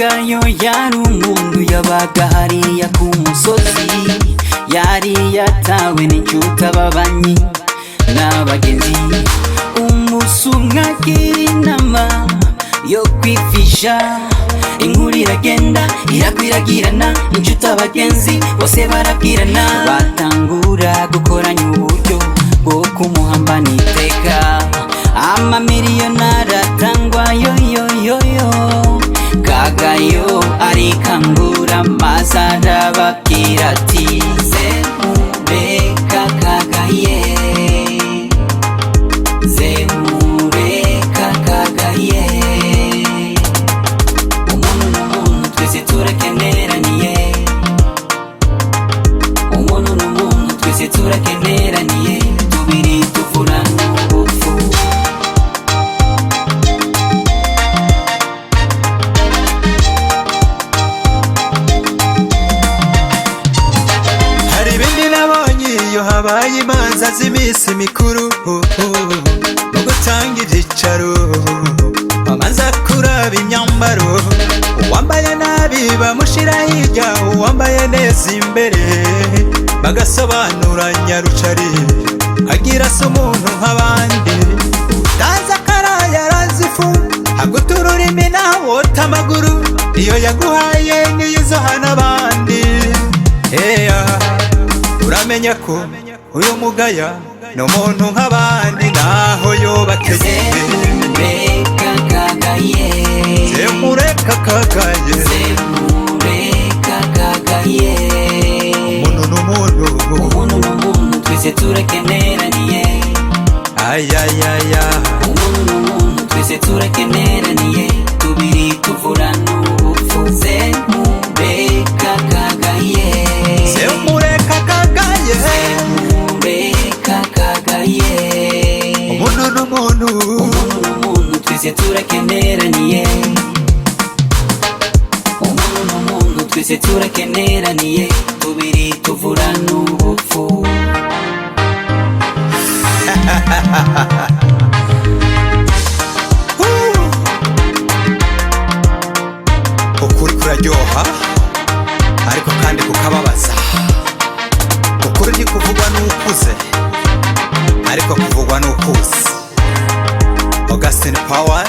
Kagayo yari umuntu yabaga hariya ku musozi, yari yatawe n'inshuti ababanyi n'abagenzi. Umunsi umwe agira inama yo kwifisha, inkuru iragenda irakwiragirana, inshuti abagenzi bose barabwirana, batangura gukoranya uburyo bwo kumuhambana iteka. Amamiliyoni aratangwa yoyoyoyo, Kagayo arikangura maze arababwira ati zemureka Kagaye, zemureka Kagaye. Umuntu n'umuntu twese turakeneraniye, umuntu n'umuntu twese turakeneraniye, tubiri tuvurana ubupfu. Iyo habaye imanza z'iminsi mikuru no gutanga ibyicaro, bamanza kuraba imyambaro, uwambaye nabi bamushira hirya, uwambaye neza imbere bagasobanura nyarucari, agira se umuntu nk'abandi, utazi akaraya arazifu, agutura ururimi nawe wota amaguru, iyo yaguhaye niyo izohana abandi. Uramenya ko uyu mugaya ni umuntu nk'abandi, naho yobateye. Zemureka Kagaye, zemureka Kagaye, zemureka Kagaye. Umuntu n'umuntu, umuntu n'umuntu twese turakeneraniye, ayayaya. Umuntu n'umuntu twese turakeneraniye, tubiri tuvurana ubupfu. Zemureka Kagaye, zemureka Kagaye, zemureka Kagaye. umuntu n'umuntu, umuntu n'umuntu twese turakeneraniye, umuntu n'umuntu twese turakeneraniye, tubiri tuvurana ubupfu. ukuri kuraryoha ariko kandi kukababaza. ukuri ntikuvugwa n'ukuze ariko kuvugwa n'ukuzi. Augustin Power